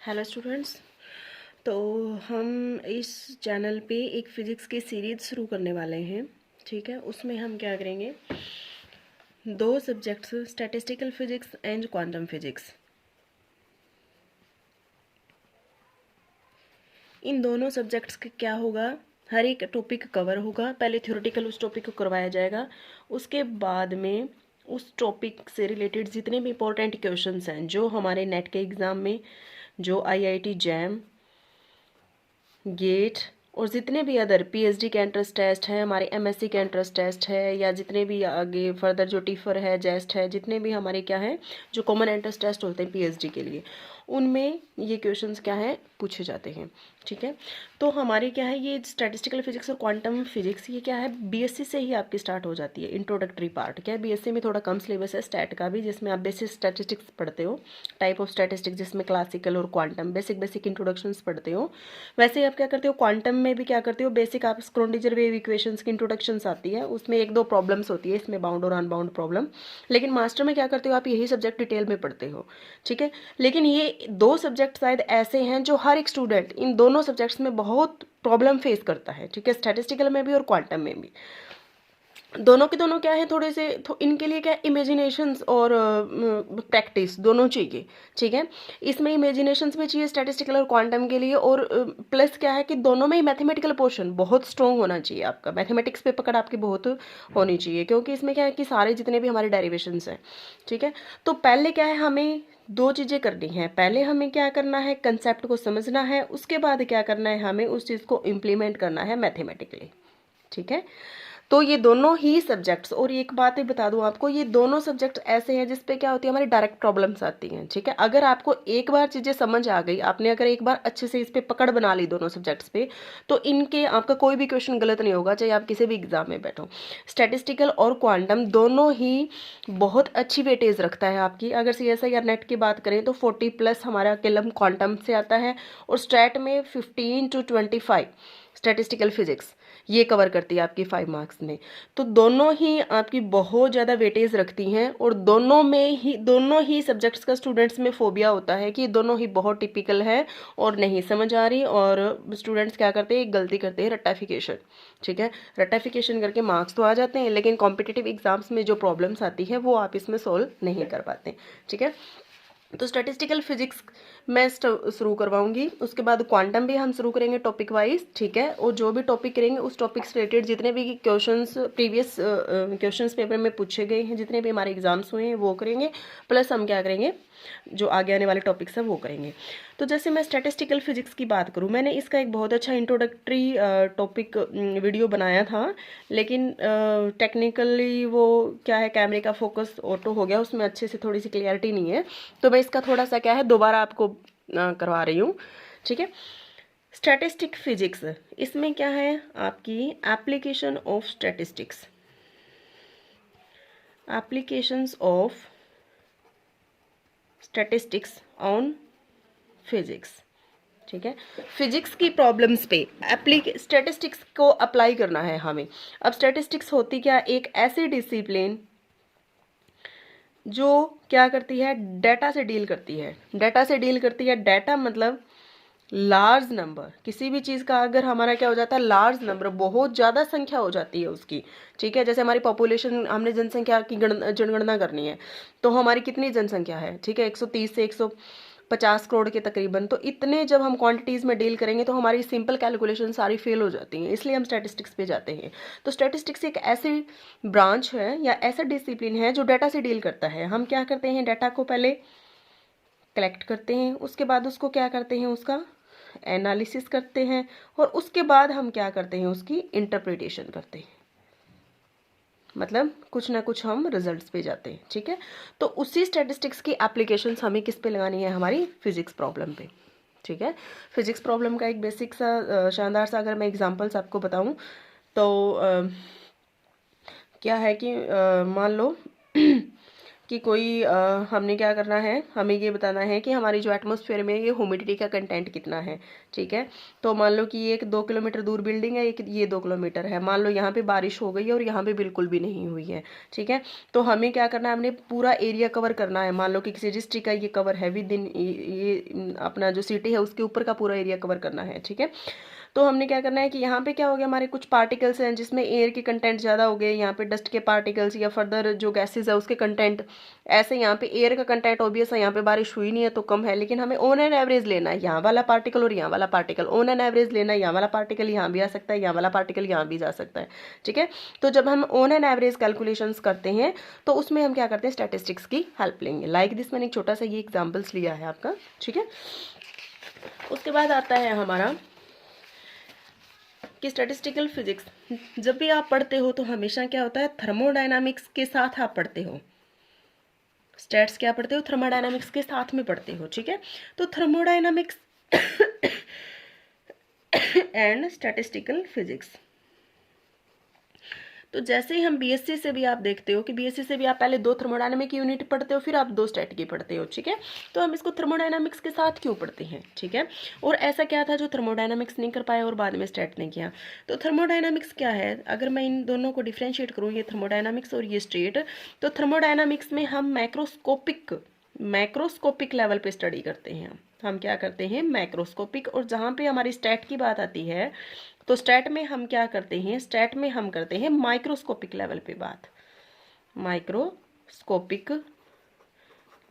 Hello students. तो हम इस चैनल पे एक फ़िज़िक्स की सीरीज़ शुरू करने वाले हैं। ठीक है, उसमें हम क्या करेंगे, दो subjects statistical physics and quantum physics, इन दोनों सब्जेक्ट्स का क्या होगा, हर एक टॉपिक कवर होगा। पहले थ्योरेटिकल उस टॉपिक को करवाया जाएगा, उसके बाद में उस टॉपिक से रिलेटेड जितने भी इंपॉर्टेंट क्वेश्चंस हैं जो हमारे नेट के एग्ज़ाम में, जो आईआईटी जैम, गेट और जितने भी अदर पीएचडी के एंट्रेंस टेस्ट है, हमारे एमएससी के एंट्रेंस टेस्ट है, या जितने भी आगे फर्दर जो टीफर है, जेस्ट है, जितने भी हमारे क्या है जो कॉमन एंट्रेंस टेस्ट होते हैं पीएचडी के लिए, उनमें ये क्वेश्चंस क्या है पूछे जाते हैं। ठीक है, तो हमारे क्या है ये स्टैटिस्टिकल फिजिक्स और क्वांटम फिजिक्स, ये क्या है बीएससी से ही आपकी स्टार्ट हो जाती है। इंट्रोडक्टरी पार्ट क्या है, बीएससी में थोड़ा कम सिलेबस है स्टैट का भी, जिसमें आप बेसिक स्टैटिस्टिक्स पढ़ते हो, टाइप ऑफ स्टैटिस्टिक्स जिसमें क्लासिकल और क्वांटम बेसिक इंट्रोडक्शंस पढ़ते हो। वैसे ही आप क्या करते हो क्वांटम में भी क्या करते हो, बेसिक आप स्क्रोडिंजर वेव इक्वेशंस की इंट्रोडक्शंस आती है, उसमें एक दो प्रॉब्लम्स होती है इसमें, बाउंड और अनबाउंड प्रॉब्लम। लेकिन मास्टर में क्या करते हो आप यही सब्जेक्ट डिटेल में पढ़ते हो। ठीक है, लेकिन ये दो सब्जेक्ट शायद ऐसे हैं जो हर एक स्टूडेंट इन दोनों सब्जेक्ट्स में बहुत प्रॉब्लम फेस करता है। ठीक है, स्टैटिस्टिकल में भी और क्वांटम में भी, दोनों के दोनों क्या है थोड़े से इनके लिए क्या है इमेजिनेशंस और प्रैक्टिस दोनों चाहिए। ठीक है, इसमें इमेजिनेशंस भी चाहिए स्टैटिस्टिकल और क्वांटम के लिए, और प्लस क्या है कि दोनों में ही मैथमेटिकल पोर्शन बहुत स्ट्रॉन्ग होना चाहिए आपका, मैथमेटिक्स पे पकड़ आपकी बहुत होनी चाहिए, क्योंकि इसमें क्या है कि सारे जितने भी हमारे डेरिवेशंस हैं। ठीक है, तो पहले क्या है हमें दो चीज़ें करनी है, पहले हमें क्या करना है कंसेप्ट को समझना है, उसके बाद क्या करना है हमें उस चीज़ को इम्प्लीमेंट करना है मैथमेटिकली। ठीक है, तो ये दोनों ही सब्जेक्ट्स, और एक बात ही बता दूं आपको, ये दोनों सब्जेक्ट ऐसे हैं जिसपे क्या होती है हमारी डायरेक्ट प्रॉब्लम्स आती हैं। ठीक है, अगर आपको एक बार चीज़ें समझ आ गई, आपने अगर एक बार अच्छे से इस पे पकड़ बना ली दोनों सब्जेक्ट्स पे, तो इनके आपका कोई भी क्वेश्चन गलत नहीं होगा, चाहे आप किसी भी एग्जाम में बैठो। स्टैटिस्टिकल और क्वांटम दोनों ही बहुत अच्छी वेटेज रखता है आपकी। अगर सीएसआई या नेट की बात करें तो 40+ हमारा केलम क्वांटम से आता है, और स्टैट में 15 to 25 स्टैटिस्टिकल फिजिक्स ये कवर करती है आपकी 5 मार्क्स में। तो दोनों ही आपकी बहुत ज़्यादा वेटेज रखती हैं, और दोनों ही सब्जेक्ट्स का स्टूडेंट्स में फोबिया होता है कि दोनों ही बहुत टिपिकल है और नहीं समझ आ रही, और स्टूडेंट्स क्या करते हैं एक गलती करते हैं रट्टाफिकेशन। ठीक है, रट्टाफिकेशन करके मार्क्स तो आ जाते हैं, लेकिन कॉम्पिटिटिव एग्जाम्स में जो प्रॉब्लम्स आती है वो आप इसमें सोल्व नहीं कर पाते। ठीक है, तो स्टैटिस्टिकल फिजिक्स मैं शुरू करवाऊंगी, उसके बाद क्वांटम भी हम शुरू करेंगे टॉपिक वाइज। ठीक है, और जो भी टॉपिक करेंगे उस टॉपिक से रिलेटेड जितने भी क्वेश्चंस प्रीवियस क्वेश्चंस पेपर में पूछे गए हैं, जितने भी हमारे एग्जाम्स हुए हैं वो करेंगे, प्लस हम क्या करेंगे जो आगे आने वाले टॉपिक्स हैं वो करेंगे। तो जैसे मैं स्टैटिस्टिकल फिजिक्स की बात करूँ, मैंने इसका एक बहुत अच्छा इंट्रोडक्टरी टॉपिक वीडियो बनाया था, लेकिन टेक्निकली वो क्या है कैमरे का फोकस ऑटो हो गया, उसमें अच्छे से थोड़ी सी क्लियरिटी नहीं है, तो मैं इसका थोड़ा सा क्या है दोबारा आपको करवा रही हूँ। ठीक है, स्टैटिस्टिक फिजिक्स, इसमें क्या है आपकी application of statistics, applications of statistics on physics. ठीक है, फिजिक्स की प्रॉब्लम्स पे स्टैटिस्टिक्स को अप्लाई करना है हमें। अब स्टैटिस्टिक्स होती क्या, एक ऐसी डिसिप्लिन जो क्या करती है डाटा से डील करती है, डाटा से डील करती है। डाटा मतलब लार्ज नंबर, किसी भी चीज़ का अगर हमारा क्या हो जाता है लार्ज नंबर, बहुत ज़्यादा संख्या हो जाती है उसकी। ठीक है, जैसे हमारी पॉपुलेशन, हमने जनसंख्या की जनगणना करनी है, तो हमारी कितनी जनसंख्या है, ठीक है 130 से 150 करोड़ के तकरीबन, तो इतने जब हम क्वांटिटीज़ में डील करेंगे तो हमारी सिंपल कैलकुलेशन सारी फेल हो जाती हैं, इसलिए हम स्टैटिस्टिक्स पे जाते हैं। तो स्टैटिस्टिक्स एक ऐसी ब्रांच है या ऐसा डिसिप्लिन है जो डाटा से डील करता है। हम क्या करते हैं, डाटा को पहले कलेक्ट करते हैं, उसके बाद उसको क्या करते हैं उसका एनालिसिस करते हैं, और उसके बाद हम क्या करते हैं उसकी इंटरप्रिटेशन करते हैं, मतलब कुछ ना कुछ हम रिजल्ट्स पे जाते हैं। ठीक है, तो उसी स्टैटिस्टिक्स की एप्लीकेशंस हमें किस पे लगानी है, हमारी फिजिक्स प्रॉब्लम पे। ठीक है, फिजिक्स प्रॉब्लम का एक बेसिक सा शानदार सा अगर मैं एग्जांपल्स आपको बताऊं तो क्या है कि मान लो कि कोई हमने क्या करना है, हमें ये बताना है कि हमारी जो एटमॉस्फेयर में ये ह्यूमिडिटी का कंटेंट कितना है। ठीक है, तो मान लो कि ये एक 2 किलोमीटर दूर बिल्डिंग है, एक ये 2 किलोमीटर है, मान लो यहाँ पे बारिश हो गई है और यहाँ पे बिल्कुल भी नहीं हुई है। ठीक है, तो हमें क्या करना है, हमने पूरा एरिया कवर करना है। मान लो कि किसी डिस्ट्रिक्ट का ये कवर है विद इन, ये अपना जो सिटी है उसके ऊपर का पूरा एरिया कवर करना है। ठीक है, तो हमने क्या करना है कि यहाँ पे क्या हो गया, हमारे कुछ पार्टिकल्स हैं जिसमें एयर के कंटेंट ज़्यादा हो गए, यहाँ पे डस्ट के पार्टिकल्स या फर्दर जो गैसेज है उसके कंटेंट। ऐसे यहाँ पे एयर का कंटेंट ऑब्वियस है, यहाँ पे बारिश हुई नहीं है तो कम है, लेकिन हमें ऑन एन एवरेज लेना है, यहाँ वाला पार्टिकल और यहाँ वाला पार्टिकल ऑन एन एवरेज लेना है। यहाँ वाला पार्टिकल यहाँ भी आ सकता है, यहाँ वाला पार्टिकल यहाँ भी जा सकता है। ठीक है, तो जब हम ऑन एन एवरेज कैलकुलेशंस करते हैं तो उसमें हम क्या करते हैं, स्टैटिस्टिक्स की हेल्प लेंगे। लाइक दिस, मैंने एक छोटा सा ये एग्जाम्पल्स लिया है आपका। ठीक है, उसके बाद आता है हमारा कि स्टैटिस्टिकल फिजिक्स जब भी आप पढ़ते हो तो हमेशा क्या होता है, थर्मोडायनामिक्स के साथ आप पढ़ते हो। स्टैट्स क्या पढ़ते हो, थर्मोडायनामिक्स के साथ में पढ़ते हो। ठीक है, तो थर्मोडायनामिक्स एंड स्टैटिस्टिकल फिजिक्स, तो जैसे ही हम बीएससी से भी आप देखते हो कि बीएससी से भी आप पहले 2 थर्मोडायनामिक यूनिट पढ़ते हो, फिर आप 2 स्टैट की पढ़ते हो। ठीक है, तो हम इसको थर्मोडायनामिक्स के साथ क्यों पढ़ते हैं। ठीक है, और ऐसा क्या था जो थर्मोडायनामिक्स नहीं कर पाया और बाद में स्टैट ने किया। तो थर्मोडायनामिक्स क्या है, अगर मैं इन दोनों को डिफ्रेंशिएट करूँ, ये थर्मोडायनामिक्स और ये स्टेट, तो थर्मोडायनामिक्स में हम मैक्रोस्कोपिक लेवल पे स्टडी करते हैं। हम क्या करते हैं, मैक्रोस्कोपिक। और जहाँ पे हमारी स्टैट की बात आती है तो स्टैट में हम क्या करते हैं, स्टैट में हम करते हैं माइक्रोस्कोपिक लेवल पे बात, माइक्रोस्कोपिक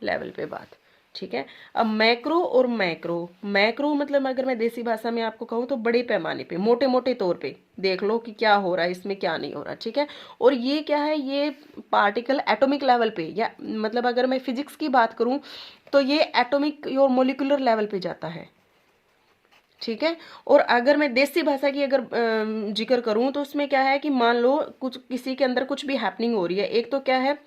लेवल पे बात। ठीक है, अब मैक्रो और मैक्रो मतलब अगर मैं देसी भाषा में आपको कहूँ तो बड़े पैमाने पे, मोटे मोटे तौर पे देख लो कि क्या हो रहा है इसमें, क्या नहीं हो रहा। ठीक है, और ये क्या है, ये पार्टिकल एटॉमिक लेवल पे, या मतलब अगर मैं फिजिक्स की बात करूँ तो ये एटॉमिक और मोलिकुलर लेवल पे जाता है। ठीक है, और अगर मैं देसी भाषा की अगर जिक्र करूं तो उसमें क्या है कि मान लो कुछ किसी के अंदर कुछ भी हैपनिंग हो रही है, एक तो क्या है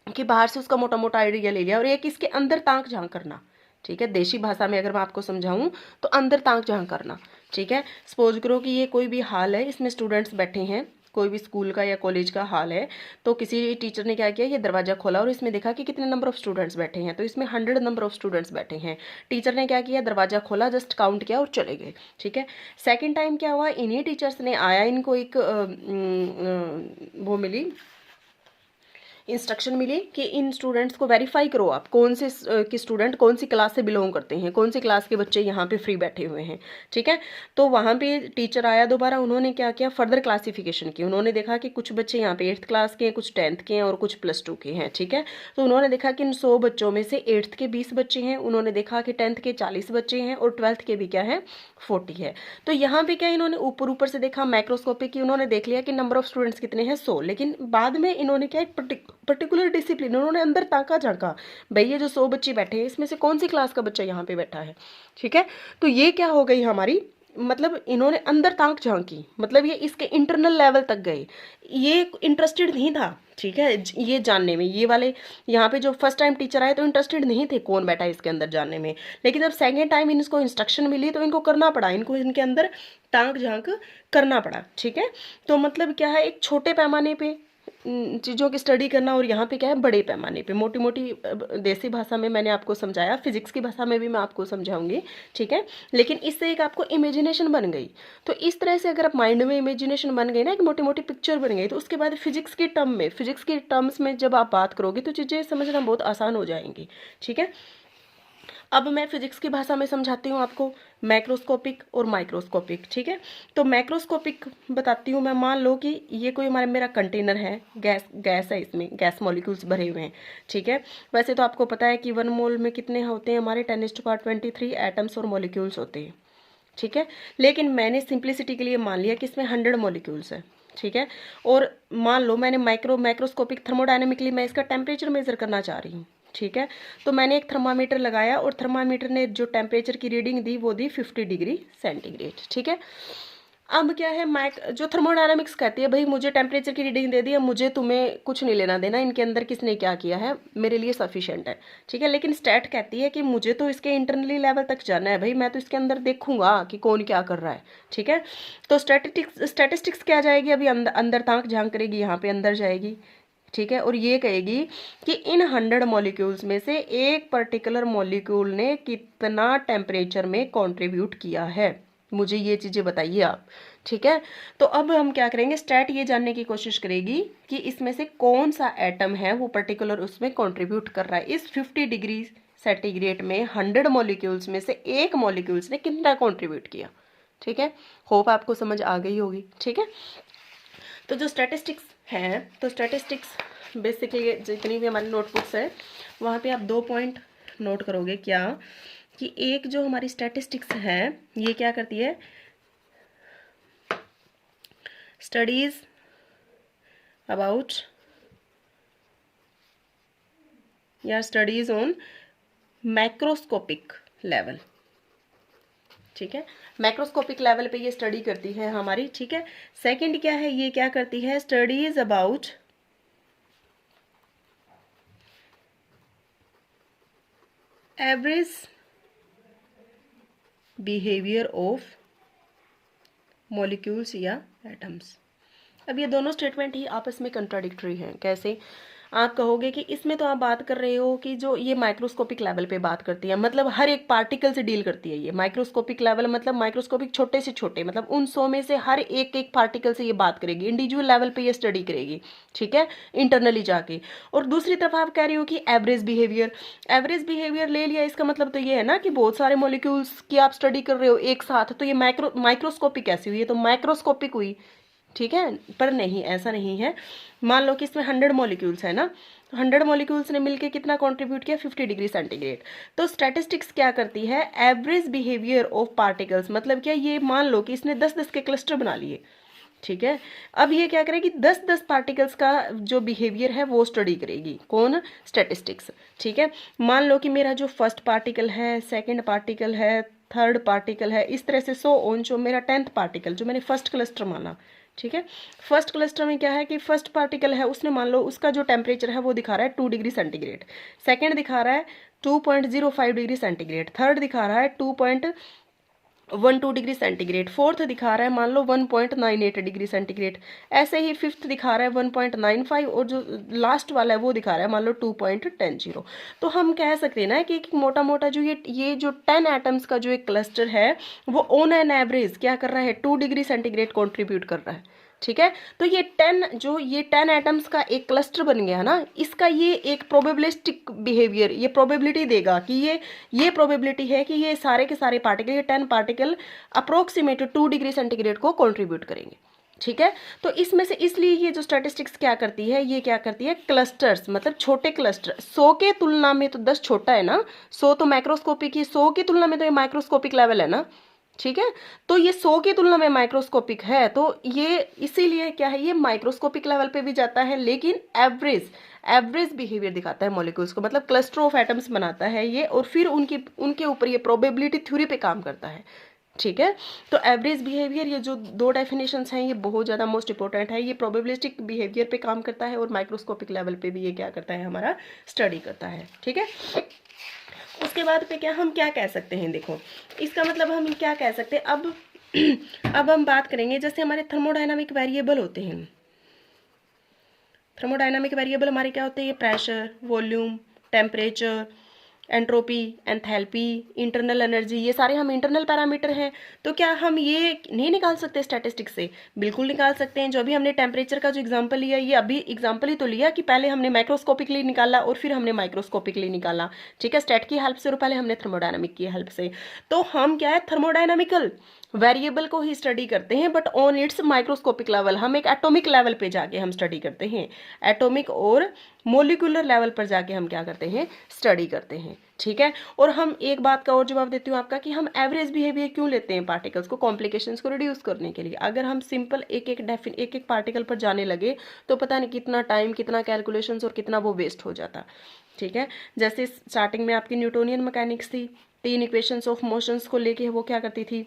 कि बाहर से उसका मोटा मोटा आइडिया ले लिया, और एक इसके अंदर ताक झांक करना। ठीक है, देशी भाषा में अगर मैं आपको समझाऊं तो अंदर ताक झांक करना। ठीक है, सपोज करो कि ये कोई भी हाल है, इसमें स्टूडेंट्स बैठे हैं, कोई भी स्कूल का या कॉलेज का हाल है, तो किसी टीचर ने क्या किया, ये दरवाजा खोला और इसमें देखा कि कितने नंबर ऑफ स्टूडेंट्स बैठे हैं, तो इसमें 100 नंबर ऑफ स्टूडेंट्स बैठे हैं। टीचर ने क्या किया, दरवाजा खोला, जस्ट काउंट किया और चले गए। ठीक है, सेकेंड टाइम क्या हुआ, इन्हीं टीचर्स ने आया, इनको एक वो मिली, इंस्ट्रक्शन मिली कि इन स्टूडेंट्स को वेरीफाई करो आप कौन से कि स्टूडेंट कौन सी क्लास से बिलोंग करते हैं, कौन सी क्लास के बच्चे यहाँ पे फ्री बैठे हुए हैं। ठीक है, तो वहाँ पे टीचर आया दोबारा, उन्होंने क्या किया, फर्दर क्लासिफिकेशन की। उन्होंने देखा कि कुछ बच्चे यहाँ पे 8th क्लास के हैं, कुछ 10th के हैं और कुछ +2 के हैं। ठीक है, तो उन्होंने देखा कि इन 100 बच्चों में से 8th के 20 बच्चे हैं, उन्होंने देखा कि 10th के 40 बच्चे हैं और 12th के भी क्या है, 40 है। तो यहाँ पे क्या इन्होंने ऊपर ऊपर से देखा, मैक्रोस्कोपिक की, उन्होंने देख लिया कि नंबर ऑफ स्टूडेंट्स कितने हैं, 100। लेकिन बाद में इन्होंने क्या, एक पर्टिकुलर डिसिप्लिन, उन्होंने अंदर ताका झांका, भाई ये जो 100 बच्चे बैठे हैं इसमें से कौन सी क्लास का बच्चा यहाँ पे बैठा है। ठीक है, तो ये क्या हो गई हमारी, मतलब इन्होंने अंदर ताक झांकी, मतलब ये इसके इंटरनल लेवल तक गए, ये इंटरेस्टेड नहीं था। ठीक है, ये जानने में, ये वाले यहाँ पे जो फर्स्ट टाइम टीचर आए तो इंटरेस्टेड नहीं थे कौन बैठा है इसके अंदर जानने में, लेकिन जब सेकेंड टाइम इनको इंस्ट्रक्शन मिली तो इनको करना पड़ा, इनको इनके अंदर ताक झांक करना पड़ा। ठीक है, तो मतलब क्या है, एक छोटे पैमाने पे चीज़ों की स्टडी करना, और यहाँ पे क्या है, बड़े पैमाने पे, मोटी मोटी देसी भाषा में मैंने आपको समझाया, फिजिक्स की भाषा में भी मैं आपको समझाऊंगी। ठीक है, लेकिन इससे एक आपको इमेजिनेशन बन गई। तो इस तरह से अगर आप माइंड में इमेजिनेशन बन गई ना, एक मोटी मोटी पिक्चर बन गई, तो उसके बाद फिजिक्स के टर्म्स में जब आप बात करोगे तो चीज़ें समझना बहुत आसान हो जाएंगी। ठीक है, अब मैं फिजिक्स की भाषा में समझाती हूँ आपको, मैक्रोस्कोपिक और माइक्रोस्कोपिक। ठीक है, तो मैक्रोस्कोपिक बताती हूँ मैं, मान लो कि ये कोई मेरा कंटेनर है, गैस है, इसमें गैस मॉलिक्यूल्स भरे हुए हैं। ठीक है, वैसे तो आपको पता है कि 1 मोल में कितने होते हैं हमारे, 10⁻23 एटम्स और मॉलिक्यूल्स होते हैं। ठीक है, लेकिन मैंने सिंप्लिसिटी के लिए मान लिया कि इसमें 100 मॉलिक्यूल्स है। ठीक है, और मान लो मैंने मैक्रोस्कोपिक थर्मोडायनेमिकली मैं इसका टेम्परेचर मेजर करना चाह रही हूँ। ठीक है, तो मैंने एक थर्मामीटर लगाया और थर्मामीटर ने जो टेम्परेचर की रीडिंग दी वो दी 50 डिग्री सेंटीग्रेड। ठीक है, अब क्या है, जो थर्मोडायनामिक्स कहती है भाई मुझे टेम्परेचर की रीडिंग दे दी है, मुझे तुम्हें कुछ नहीं लेना देना इनके अंदर किसने क्या किया है, मेरे लिए सफिशिएंट है। ठीक है, लेकिन स्टैट कहती है कि मुझे तो इसके इंटरनली लेवल तक जाना है, भाई मैं तो इसके अंदर देखूंगा कि कौन क्या कर रहा है। ठीक है, तो स्टैटिस्टिक्स क्या जाएगी, अभी अंदर ताक झांक करेगी, यहाँ पे अंदर जाएगी। ठीक है, और ये कहेगी कि इन 100 मॉलिक्यूल्स में से एक पर्टिकुलर मॉलिक्यूल ने कितना टेम्परेचर में कंट्रीब्यूट किया है, मुझे ये चीज़ें बताइए आप। ठीक है, तो अब हम क्या करेंगे, स्टैट ये जानने की कोशिश करेगी कि इसमें से कौन सा एटम है वो पर्टिकुलर उसमें कंट्रीब्यूट कर रहा है। इस 50 डिग्री सेंटीग्रेड में 100 मॉलिक्यूल्स में से एक मॉलिक्यूल्स ने कितना कंट्रीब्यूट किया। ठीक है, होप आपको समझ आ गई होगी। ठीक है, तो जो स्टैटिस्टिक्स है, तो स्टैटिस्टिक्स बेसिकली जितनी भी हमारी नोटबुक्स है वहाँ पे आप 2 पॉइंट नोट करोगे। क्या कि एक जो हमारी स्टैटिस्टिक्स है ये क्या करती है, स्टडीज अबाउट या स्टडीज ऑन मैक्रोस्कोपिक लेवल। ठीक है, मैक्रोस्कोपिक लेवल पे ये स्टडी करती है हमारी। ठीक है, सेकंड क्या है, ये क्या करती है, studies about average behaviour of molecules या एटम्स। अब ये दोनों स्टेटमेंट ही आपस में कंट्राडिक्टरी हैं। कैसे, आप कहोगे कि इसमें तो आप बात कर रहे हो कि जो ये माइक्रोस्कोपिक लेवल पे बात करती है, मतलब हर एक पार्टिकल से डील करती है। ये माइक्रोस्कोपिक लेवल मतलब माइक्रोस्कोपिक छोटे से छोटे, मतलब उन 100 में से हर एक एक पार्टिकल से ये बात करेगी, इंडिविजुअल लेवल पे ये स्टडी करेगी। ठीक है, इंटरनली जाके। और दूसरी तरफ आप कह रहे हो कि एवरेज बिहेवियर ले लिया, इसका मतलब तो ये है ना कि बहुत सारे मॉलिक्यूल्स की आप स्टडी कर रहे हो एक साथ, तो ये माइक्रोस्कोपिक कैसी हुई, ये तो माइक्रोस्कोपिक हुई। ठीक है, पर नहीं, ऐसा नहीं है। मान लो कि इसमें 100 मॉलिक्यूल्स है ना, 100 मॉलिक्यूल्स ने मिलके कितना कंट्रीब्यूट किया, 50 डिग्री सेंटीग्रेड। तो स्टैटिस्टिक्स क्या करती है, एवरेज बिहेवियर ऑफ पार्टिकल्स, मतलब क्या, ये मान लो कि इसने 10-10 के क्लस्टर बना लिए। ठीक है, अब ये क्या करेगी, 10-10 पार्टिकल्स का जो बिहेवियर है वो स्टडी करेगी। कौन, स्टैटिस्टिक्स। ठीक है, मान लो कि मेरा जो फर्स्ट पार्टिकल है, सेकंड पार्टिकल है, थर्ड पार्टिकल है, इस तरह से सो ऑन, जो मेरा 10th पार्टिकल जो मैंने फर्स्ट क्लस्टर माना। ठीक है, फर्स्ट क्लस्टर में क्या है कि फर्स्ट पार्टिकल है, उसने मान लो उसका जो टेम्परेचर है वो दिखा रहा है 2 डिग्री सेंटीग्रेड, सेकेंड दिखा रहा है 2.05 डिग्री सेंटीग्रेड, थर्ड दिखा रहा है 2.12 डिग्री सेंटीग्रेड, फोर्थ दिखा रहा है मान लो 1.98 डिग्री सेंटीग्रेड, ऐसे ही फिफ्थ दिखा रहा है 1.95, और जो लास्ट वाला है वो दिखा रहा है मान लो 2.10। तो हम कह सकते हैं ना कि मोटा मोटा जो ये जो 10 एटम्स का जो एक क्लस्टर है वो ऑन एन एवरेज क्या कर रहा है, 2 डिग्री सेंटीग्रेड कॉन्ट्रीब्यूट कर रहा है। ठीक है, तो ये 10 एटम्स का एक क्लस्टर बन गया ना, इसका ये एक प्रोबेबिलिस्टिक बिहेवियर, ये प्रोबेबिलिटी देगा कि ये प्रोबेबिलिटी है कि ये सारे के सारे पार्टिकल, ये 10 पार्टिकल अप्रोक्सीमेट 2 डिग्री सेंटीग्रेड को कंट्रीब्यूट करेंगे। ठीक है, तो इसमें से इसलिए ये जो स्टैटिस्टिक्स क्या करती है, ये क्या करती है, क्लस्टर्स, मतलब छोटे क्लस्टर, 100 के तुलना में तो 10 छोटा है ना, 100 तो माइक्रोस्कोपिक ही, 100 की तुलना में तो ये माइक्रोस्कोपिक लेवल है ना। ठीक है, तो ये 100 की तुलना में माइक्रोस्कोपिक है, तो ये इसीलिए क्या है, ये माइक्रोस्कोपिक लेवल पे भी जाता है, लेकिन एवरेज बिहेवियर दिखाता है मॉलिक्यूल्स को, मतलब क्लस्टर ऑफ एटम्स बनाता है ये, और फिर उनके ऊपर ये प्रोबेबिलिटी थ्योरी पे काम करता है। ठीक है, तो एवरेज बिहेवियर, ये जो दो डेफिनेशंस हैं ये बहुत ज़्यादा मोस्ट इंपॉर्टेंट है। ये प्रोबेबिलिस्टिक बिहेवियर पे काम करता है और माइक्रोस्कोपिक लेवल पे भी ये क्या करता है, हमारा स्टडी करता है। ठीक है, उसके बाद पे क्या हम क्या कह सकते हैं, देखो इसका मतलब हम क्या कह सकते हैं। अब हम बात करेंगे, जैसे हमारे थर्मोडायनामिक वेरिएबल होते हैं। थर्मोडायनामिक वेरिएबल हमारे क्या होते हैं, pressure, volume, temperature, entropy, enthalpy, internal energy, ये सारे हम इंटरनल पैरामीटर हैं। तो क्या हम ये नहीं निकाल सकते स्टैटिस्टिक्स से? बिल्कुल निकाल सकते हैं। जो अभी हमने टेम्परेचर का जो एग्जांपल लिया, ये अभी एग्जांपल ही तो लिया कि पहले हमने माइक्रोस्कोपिकली निकाला और फिर हमने माइक्रोस्कोपिकली निकाला। ठीक है, स्टैट की हेल्प से और पहले हमने थर्मोडायनामिक की हेल्प से। तो हम क्या है, थर्मोडायनामिकल वेरिएबल को ही स्टडी करते हैं, but on it's microscopic level. हम एक एटॉमिक लेवल पे जाके हम स्टडी करते हैं, एटॉमिक और मोलिकुलर लेवल पर जाके हम क्या करते हैं, स्टडी करते हैं। ठीक है, और हम एक बात का और जवाब देती हूँ आपका कि हम एवरेज बिहेवियर क्यों लेते हैं पार्टिकल्स को, कॉम्प्लिकेशंस को रिड्यूस करने के लिए। अगर हम सिंपल एक एक पार्टिकल पर जाने लगे तो पता नहीं कितना टाइम, कितना कैलकुलेशंस और कितना वो वेस्ट हो जाता। ठीक है, जैसे स्टार्टिंग में आपकी न्यूटोनियन मैकेनिक्स थी, 3 इक्वेशंस ऑफ मोशंस को लेके वो क्या करती थी,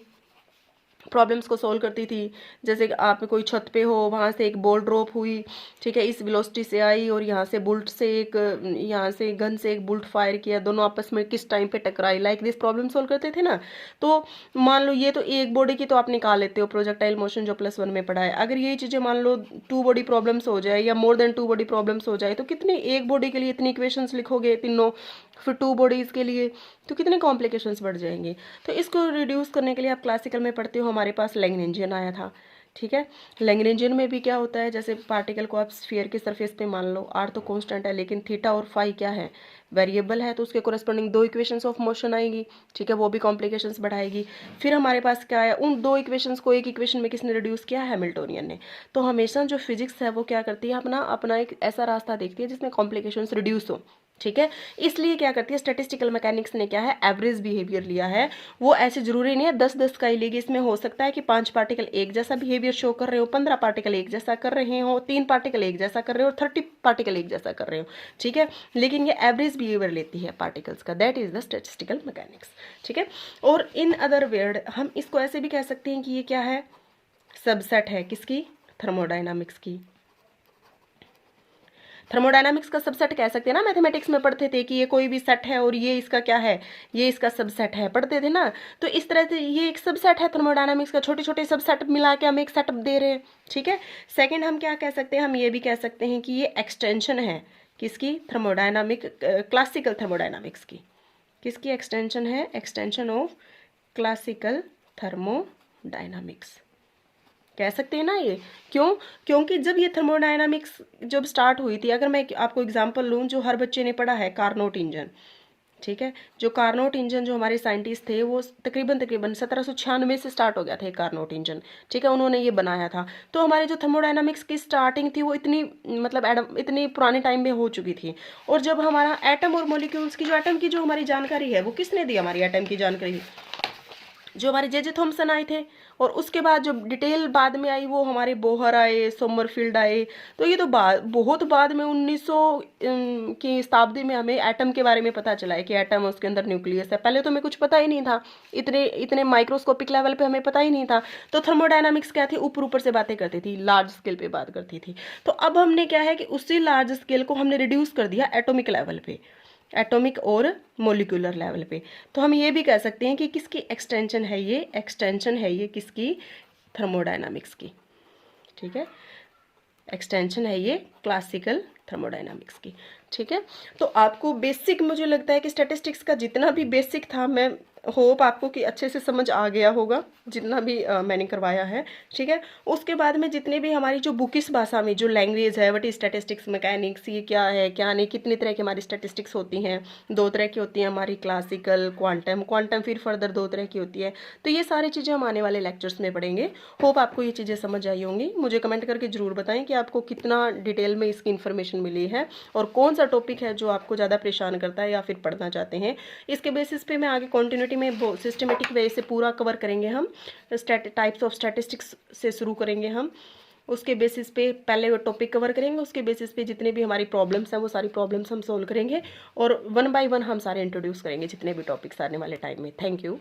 प्रॉब्लम्स को सॉल्व करती थी। जैसे कि आप कोई छत पे हो, वहाँ से एक बॉल ड्रॉप हुई, ठीक है, इस वेलोसिटी से आई और यहाँ से बुलेट से एक, यहाँ से गन से एक बुलेट फायर किया, दोनों आपस में किस टाइम पे टकराई, लाइक दिस प्रॉब्लम सॉल्व करते थे ना। तो मान लो ये तो एक बॉडी की तो आप निकाल लेते हो, प्रोजेक्टाइल मोशन जो +1 में पढ़ा है। अगर ये चीज़ें मान लो 2 बॉडी प्रॉब्लम्स हो जाए या मोर देन 2 बॉडी प्रॉब्लम्स हो जाए, तो कितने एक बॉडी के लिए इतनी इक्वेशंस लिखोगे तीनों, फिर 2 बॉडीज़ के लिए, तो कितने कॉम्प्लिकेशंस बढ़ जाएंगे। तो इसको रिड्यूस करने के लिए आप क्लासिकल में पढ़ते हो, हमारे पास लैग्रेंजियन आया था, ठीक है। लैग्रेंजियन में भी क्या होता है, जैसे पार्टिकल को आप स्फीयर की सरफेस पे मान लो, आर तो कांस्टेंट है, लेकिन थीटा और फाई क्या है, वेरिएबल है, तो उसके कोरस्पॉन्डिंग 2 इक्वेशंस ऑफ मोशन आएगी, ठीक है, वो भी कॉम्प्लिकेशंस बढ़ाएगी। फिर हमारे पास क्या है, उन 2 इक्वेशंस को एक इक्वेशन में किसने रिड्यूस किया, हैमिल्टोनियन ने। तो हमेशा जो फिजिक्स है वो क्या करती है, अपना अपना एक ऐसा रास्ता देखती है जिसमें कॉम्प्लिकेशंस रिड्यूस हो, ठीक है। इसलिए क्या करती है, स्टैटिस्टिकल मैकेनिक्स ने क्या है, एवरेज बिहेवियर लिया है। वो ऐसे जरूरी नहीं है 10-10 का ही लेगी, इसमें हो सकता है कि 5 पार्टिकल एक जैसा बिहेवियर शो कर रहे हो, 15 पार्टिकल एक जैसा कर रहे हो, 3 पार्टिकल एक जैसा कर रहे हो, 30 पार्टिकल एक जैसा कर रहे हो, ठीक है, लेकिन ये एवरेज बिहेवियर लेती है पार्टिकल्स का, that is the statistical mechanics, ठीक है। और इन अदर वर्ड हम इसको ऐसे भी कह सकते हैं कि ये क्या है, सबसेट है किसकी, थर्मोडायनामिक्स की। थर्मोडायनामिक्स का सबसेट कह सकते हैं ना, मैथमेटिक्स में पढ़ते थे कि ये कोई भी सेट है और ये इसका क्या है, ये इसका सबसेट है, पढ़ते थे ना। तो इस तरह से ये एक सबसेट है थर्मोडायनामिक्स का, छोटे छोटे सबसेट मिला के हम एक सेटअप दे रहे हैं, ठीक है। सेकंड हम क्या कह सकते हैं, हम ये भी कह सकते हैं कि ये एक्सटेंशन है किसकी, थर्मोडायनामिक, क्लासिकल थर्मोडायनामिक्स की। किसकी एक्सटेंशन है, एक्सटेंशन ऑफ क्लासिकल थर्मोडायनामिक्स कह सकते हैं ना ये। क्यों, क्योंकि जब ये थर्मोडायनामिक्स जब स्टार्ट हुई थी, अगर मैं आपको एग्जांपल लूँ जो हर बच्चे ने पढ़ा है, कार्नोट इंजन, ठीक है, जो कार्नोट इंजन जो हमारे साइंटिस्ट थे वो तकरीबन 1796 से स्टार्ट हो गया था कार्नोट इंजन, ठीक है, उन्होंने ये बनाया था। तो हमारे जो थर्मोडायनामिक्स की स्टार्टिंग थी वो इतनी मतलब इतनी पुराने टाइम में हो चुकी थी। और जब हमारा एटम और मॉलिक्यूल्स की जो एटम की जो हमारी जानकारी है वो किसने दी, हमारी एटम की जानकारी जो हमारे जे थॉमसन आए थे। और उसके बाद जो डिटेल बाद में आई वो हमारे बोहर आए, सोमरफील्ड आए। तो ये तो बहुत बाद में 1900 की शताब्दी में हमें एटम के बारे में पता चला है कि एटम उसके अंदर न्यूक्लियस है। पहले तो हमें कुछ पता ही नहीं था, इतने इतने माइक्रोस्कोपिक लेवल पे हमें पता ही नहीं था। तो थर्मोडायनामिक्स क्या थी, ऊपर ऊपर से बातें करती थी, लार्ज स्केल पे बात करती थी। तो अब हमने क्या है कि उसी लार्ज स्केल को हमने रिड्यूस कर दिया एटॉमिक लेवल पे, एटॉमिक और मोलिकुलर लेवल पे। तो हम ये भी कह सकते हैं कि किसकी एक्सटेंशन है ये, एक्सटेंशन है ये किसकी, थर्मोडायनामिक्स की, ठीक है, एक्सटेंशन है ये क्लासिकल थर्मोडायनामिक्स की, ठीक है। तो आपको बेसिक, मुझे लगता है कि स्टैटिस्टिक्स का जितना भी बेसिक था, मैं होप आपको कि अच्छे से समझ आ गया होगा जितना भी मैंने करवाया है, ठीक है। उसके बाद में जितने भी हमारी जो बुकिस भाषा में जो लैंग्वेज है, व्हाट इज स्टैटिस्टिक्स मैकेनिक्स, ये क्या है क्या नहीं, कितनी तरह की हमारी स्टैटिस्टिक्स होती हैं, 2 तरह की होती हैं हमारी, क्लासिकल, क्वांटम, क्वांटम फिर फर्दर 2 तरह की होती है। तो ये सारी चीज़ें हम आने वाले लेक्चर्स में पढ़ेंगे। होप आपको ये चीज़ें समझ आई होंगी। मुझे कमेंट करके ज़रूर बताएं कि आपको कितना डिटेल में इसकी इन्फॉर्मेशन मिली है और कौन सा टॉपिक है जो आपको ज़्यादा परेशान करता है या फिर पढ़ना चाहते हैं। इसके बेसिस पे मैं आगे कॉन्टिन्यूटी में सिस्टमेटिक वे से पूरा कवर करेंगे। हम टाइप्स ऑफ स्टैटिस्टिक्स से शुरू करेंगे हम, उसके बेसिस पे पहले वो टॉपिक कवर करेंगे, उसके बेसिस पे जितने भी हमारी प्रॉब्लम्स हैं वो सारी प्रॉब्लम्स हम सोल्व करेंगे और 1 बाय 1 हम सारे इंट्रोड्यूस करेंगे जितने भी टॉपिक्स आने वाले टाइम में। Thank you.